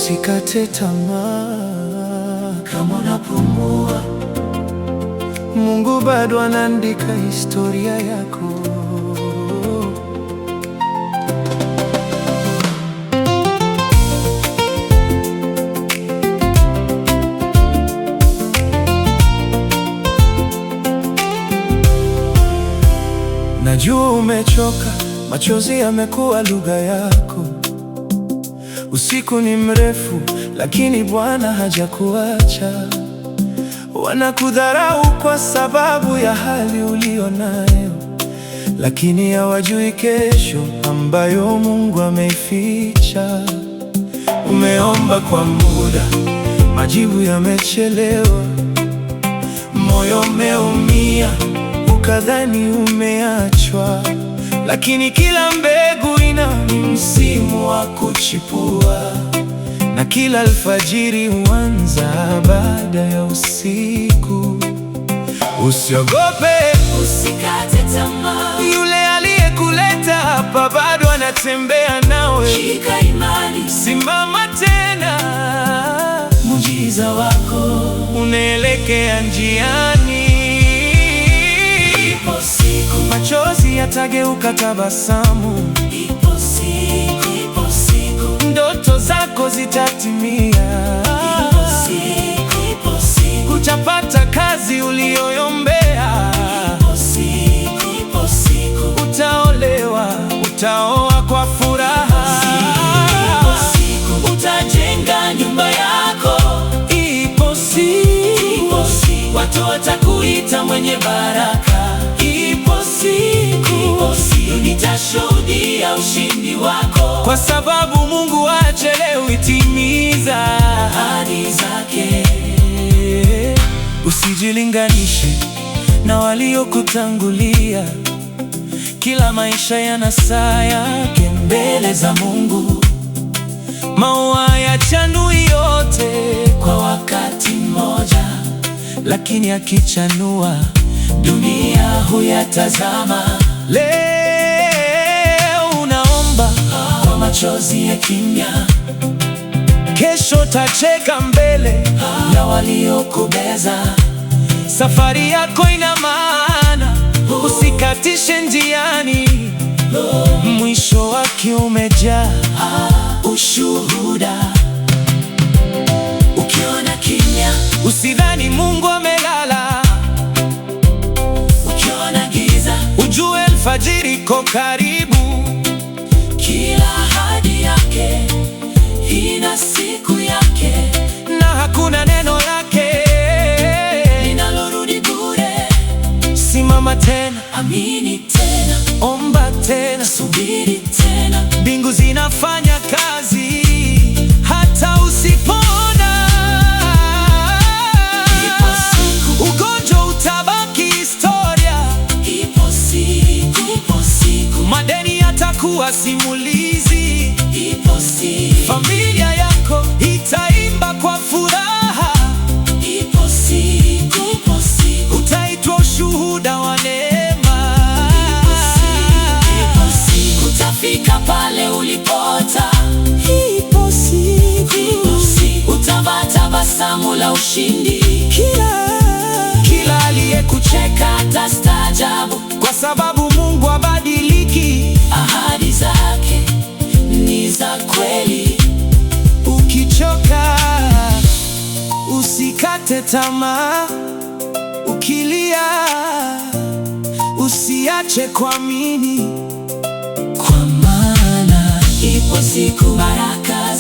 Usikate tamaa, kama unapumua, Mungu bado anaandika historia yako. Najua umechoka, machozi yamekuwa lugha yako. Usiku ni mrefu, lakini Bwana hajakuacha. Wanakudharau kwa sababu ya hali ulio nayo, lakini hawajui kesho ambayo Mungu ameificha. Umeomba kwa muda, majibu yamechelewa. Moyo umeumia, ukadhani umeachwa, lakini kila mbegu ina msimu wa kuchipua, na kila alfajiri huanza baada ya usiku. Usiogope, usikate tamaa. Yule aliyekuleta hapa bado anatembea nawe. Shika imani, simama tena. Muujiza wako unaelekea njiani. Ipo siku machozi yatageuka tabasamu. Ipo siku ndoto zako zitatimia. Ipo siku utapata kazi uliyoiombea. Ipo siku utaolewa, utaoa kwa furaha. Ipo siku utajenga nyumba yako. Ipo siku watu watakuita mwenye baraka. Ipo siku nitashuhudia ushindi wako, kwa sababu Mungu hachelewi timiza ahadi zake. Usijilinganishe na waliokutangulia. Kila maisha yana saa yake mbele za Mungu. Maua hayachanui yote kwa wakati mmoja, lakini akichanua dunia huyatazama. Leo unaomba kwa machozi ya kimya, kesho tacheka mbele ya waliokubeza. Safari yako ina maana, usikatishe njiani. Mwisho wake umejaa ushuhuda. Ukiona kimya, usidhani Mungu amelala. Ukiona giza, ujue alfajiri iko karibu. Kila ahadi yake ina siku yake, na hakuna neno lake linalorudi bure. Simama tena, amini tena, omba tena, subiri tena. Mbingu zinafanya kazi hata usipoona. Ipo siku ugonjwa utabaki historia. Ipo siku madeni yatakuwa simulizi. Ipo siku familia yako itaimba kwa furaha. Ipo siku utaitwa ushuhuda wa neema. Ipo siku utafika pale ulipota. Ipo siku utavaa tabasamu la ushindi. Kila aliyekucheka atastaajabu, kwa sababu Mungu habadiliki. ahadi zake ni za kweli. Ukichoka usikate tamaa. Ukilia usiache kuamini, Kwa maana ipo siku baraka